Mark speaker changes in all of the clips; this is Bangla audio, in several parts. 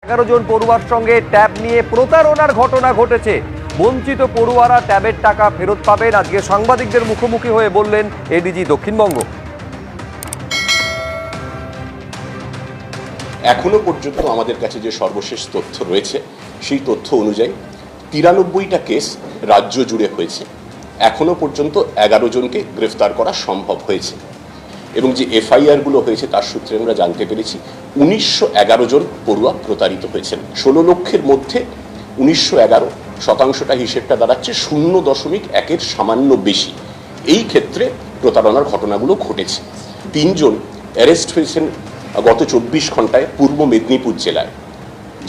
Speaker 1: 11 জন পড়ুয়ার সঙ্গে ট্যাব নিয়ে প্রতারণার ঘটনা ঘটেছে। বঞ্চিত পড়ুয়ারা ট্যাবের টাকা ফেরত পাবেন। আজকে সাংবাদিকদের মুখোমুখি হয়ে বললেন এডিজি দক্ষিণবঙ্গ।
Speaker 2: এখনো পর্যন্ত আমাদের কাছে যে সর্বশেষ তথ্য রয়েছে সেই তথ্য অনুযায়ী 93টা কেস রাজ্য জুড়ে হয়েছে। এখনো পর্যন্ত 11 জনকে গ্রেফতার করা সম্ভব হয়েছে এবং যে এফআইআরগুলো হয়েছে তার সূত্রে আমরা জানতে পেরেছি 1911 জন পড়ুয়া প্রতারিত হয়েছেন। 16 লক্ষের মধ্যে 1911 শতাংশটা হিসেবটা দাঁড়াচ্ছে 0.1-এর সামান্য বেশি। এই ক্ষেত্রে প্রতারণার ঘটনাগুলো ঘটেছে। 3 জন অ্যারেস্ট হয়েছেন গত 24 ঘন্টায় পূর্ব মেদিনীপুর জেলায়।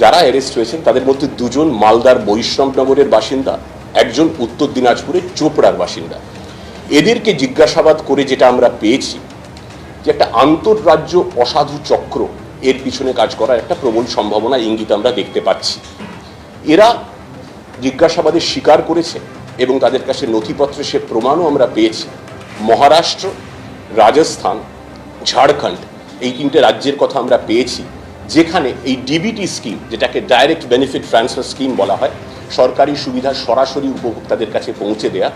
Speaker 2: যারা অ্যারেস্ট হয়েছেন তাদের মধ্যে 2 জন মালদার বৈষ্ণবনগরের বাসিন্দা, 1 জন উত্তর দিনাজপুরের চোপড়ার বাসিন্দা। এদেরকে জিজ্ঞাসাবাদ করে যেটা আমরা পেয়েছি যে একটা আন্তঃরাজ্য অসাধু চক্র এর পিছনে কাজ করার একটা প্রবল সম্ভাবনা ইঙ্গিত আমরা দেখতে পাচ্ছি। এরা জিজ্ঞাসাবাদে স্বীকার করেছে এবং তাদের কাছে নথিপত্রে সে প্রমাণও আমরা পেয়েছি। মহারাষ্ট্র, রাজস্থান, ঝাড়খণ্ড এই 3টে রাজ্যের কথা আমরা পেয়েছি যেখানে এই ডিবিটি স্কিম, যেটাকে ডাইরেক্ট বেনিফিট ট্রান্সফার স্কিম বলা হয়, সরকারি সুবিধা সরাসরি উপভোক্তাদের কাছে পৌঁছে দেয়া,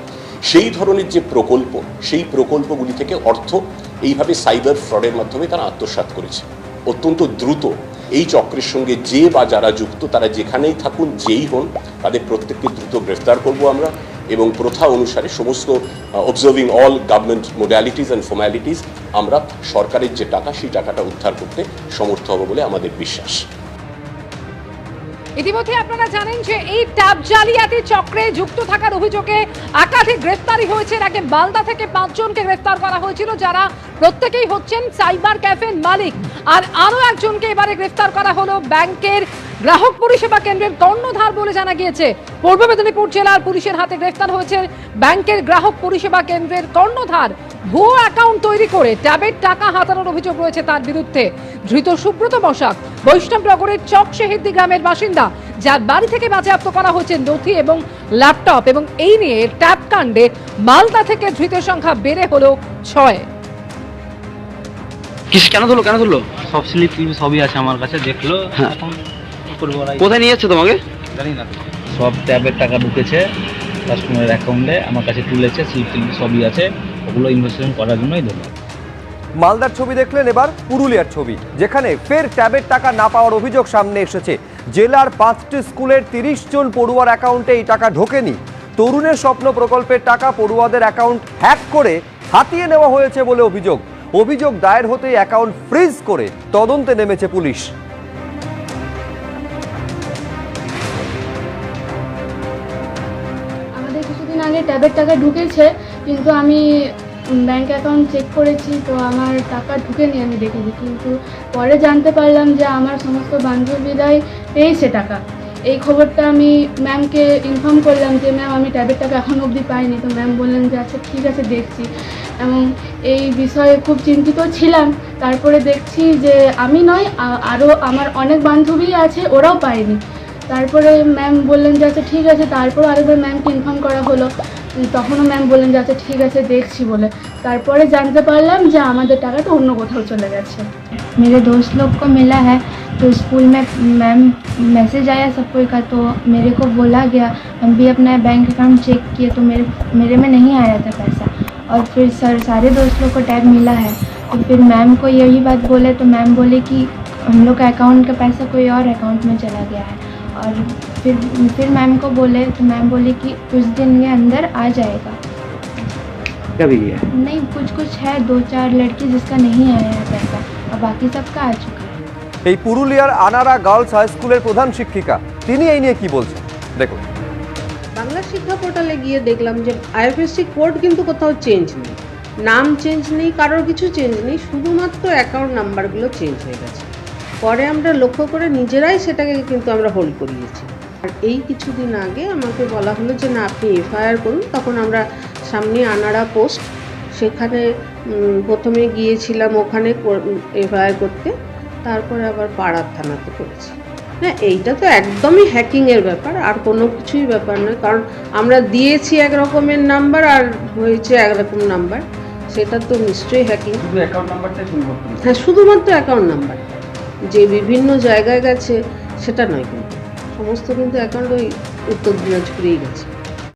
Speaker 2: সেই ধরনের যে প্রকল্প, সেই প্রকল্পগুলি থেকে অর্থ এইভাবে সাইবার ফ্রডের মাধ্যমে তারা আত্মসাৎ করেছে। অত্যন্ত দ্রুত এই চক্রের সঙ্গে যে বা যারা যুক্ত তারা যেখানেই থাকুন, যেই হন, তাদের প্রত্যেককে দ্রুত গ্রেফতার করব আমরা এবং প্রথা অনুসারে সমস্ত observing all government modalities and formalities আমরা সরকারের যে টাকা সেই টাকাটা উদ্ধার করতে সমর্থ হব বলে আমাদের বিশ্বাস।
Speaker 3: ইতিমধ্যে আপনারা জানেন যে এই ট্যাব জালিয়াতি চক্রে যুক্ত থাকার অভিযোগে একাধিক গ্রেফতারি হয়েছে। আগে মালদা থেকে 5 জনকে গ্রেফতার করা হয়েছিল, যারা প্রত্যেকেই হচ্ছেন সাইবার ক্যাফের মালিক। আর আরো একজনকে এবারে গ্রেফতার করা হলো ব্যাংকের গ্রাহক পরিষেবা কেন্দ্রের কর্ণধার বলে জানা গিয়েছে। পূর্ব মেদিনীপুর জেলার পুলিশের হাতে গ্রেফতার হয়েছে ব্যাংকের গ্রাহক পরিষেবা কেন্দ্রের কর্ণধার। ভুয়ো অ্যাকাউন্ট তৈরি করে ট্যাবের টাকা হাতানোর অভিযোগ রয়েছে তার বিরুদ্ধে। ধৃত সুব্রত বসাক বৈষ্ণবনগরের চকশেহিদ্দি গ্রামের বাসিন্দা, যার বাড়ি থেকে বাজেয়াপ্ত করা হয়েছে নথি এবং ল্যাপটপ। এবং এই নিয়ে ট্যাব কাণ্ডে মালদা থেকে ধৃতের সংখ্যা বেড়ে হলো 6।
Speaker 4: কেন ধরলো?
Speaker 5: সব স্লিপ সবই আছে আমার কাছে, দেখলো।
Speaker 4: হ্যাঁ।
Speaker 5: এখন কি করবো,
Speaker 4: কোথায় নিয়ে যাচ্ছে তোমাকে?
Speaker 5: জানি না। সব ট্যাবের টাকা ঢুকেছে কাস্টমারের অ্যাকাউন্টে, আমার কাছে তুলেছে, স্লিপ সবই আছে। ওগুলো ইনভেস্টমেন্ট করার জন্যই ধরলো।
Speaker 1: মালদার ছবি দেখলেন, এবার পুরুলিয়ার ছবি, যেখানে ফের ট্যাবের টাকা না পাওয়ার অভিযোগ সামনে এসেছে। জেলার 5টি স্কুলের 30 জন পড়ুয়ার অ্যাকাউন্টে এই টাকা ঢোকেনি। তরুণের স্বপ্ন প্রকল্পের টাকা পড়ুয়াদের অ্যাকাউন্ট হ্যাক করে হাতিয়ে নেওয়া হয়েছে বলে অভিযোগ দায়ের হতেই অ্যাকাউন্ট ফ্রিজ করে তদন্তে নেমেছে পুলিশ।
Speaker 6: আমাদের কিছুদিন আগে ট্যাবের টাকা ঢুকেছে, কিন্তু আমি ব্যাংক অ্যাকাউন্ট চেক করেছি, তো আমার টাকা ঢুকেনি আমি দেখেছি। কিন্তু পরে জানতে পারলাম যে আমার সমস্ত বান্ধবীরাই পেয়েছে টাকা। এই খবরটা আমি ম্যামকে ইনফর্ম করলাম যে ম্যাম আমি ট্যাবের টাকা এখন অবধি পাইনি। তো ম্যাম বললেন যে আচ্ছা ঠিক আছে, দেখছি। এবং এই বিষয়ে খুব চিন্তিত ছিলাম। তারপরে দেখছি যে আমি নয়, আরও আমার অনেক বান্ধবী আছে, ওরাও পায়নি। তারপরে ম্যাম বললেন যে আচ্ছা ঠিক আছে। তারপর আরেকবার ম্যামকে ইনফর্ম করা হলো, তখনও ম্যাম বললেন যে আচ্ছা ঠিক আছে, দেখছি বলে। তারপরে জানতে পারলাম যে আমাদের টাকাটা অন্য কোথাও চলে গেছে।
Speaker 7: मेरे दोस्त लोग को मिला है, तो स्कूल में मैम मैसेज आया सब कोई का, तो मेरे को बोला गया। हम भी अपना बैंक अकाउंट चेक किए तो मेरे में नहीं आया था पैसा। और फिर सारे दोस्त लोग को टैब मिला है, तो फिर मैम को यही बात बोले, तो मैम बोले कि हम लोग का अकाउंट का पैसा कोई और अकाउंट में चला गया है। और फिर मैम को बोले, तो मैम बोली कि कुछ दिन के अंदर आ जाएगा।
Speaker 4: कभी गया
Speaker 7: नहीं, कुछ है 2-4 लड़की जिसका नहीं आया है पैसा, और बाकी सबका आ चुका है।
Speaker 1: এই পুরুলিয়ার আনারা গার্লস হাই স্কুলের প্রধান শিক্ষিকা, তিনি এই নিয়ে কি বলছেন দেখুন।
Speaker 8: বাংলা শিক্ষা পোর্টালে গিয়ে দেখলাম যে আইএফএসসি কোড কিন্তু কোথাও চেঞ্জ নেই, নাম চেঞ্জ নেই, কারোর কিছু চেঞ্জ নেই, শুধুমাত্র অ্যাকাউন্ট নাম্বারগুলো চেঞ্জ হয়ে গেছে। পরে আমরা লক্ষ্য করে নিজেরাই সেটাকে কিন্তু আমরা হোল্ড করিয়েছি। আর এই কিছুদিন আগে আমাকে বলা হলো যে না আপনি এফআইআর করুন। তখন আমরা সামনে আনাড়া পোস্ট, সেখানে প্রথমে গিয়েছিলাম ওখানে এফআইআর করতে, তারপরে আবার পাড়ার থানাতে করেছি। হ্যাঁ, এইটা তো একদমই হ্যাকিংয়ের ব্যাপার, আর কোনো কিছুই ব্যাপার নয়। কারণ আমরা দিয়েছি এক রকমের নাম্বার আর হয়েছে একরকম নাম্বার, সেটা তো নিশ্চয়ই হ্যাকিং।
Speaker 5: শুধু অ্যাকাউন্ট নাম্বারটাই পরিবর্তন?
Speaker 8: হ্যাঁ, শুধুমাত্র অ্যাকাউন্ট নাম্বার। যে বিভিন্ন জায়গায় গেছে সেটা নয় কিন্তু সমস্ত কিন্তু অ্যাকাউন্ট ওই উত্তর দিনাজপুরেই গেছে।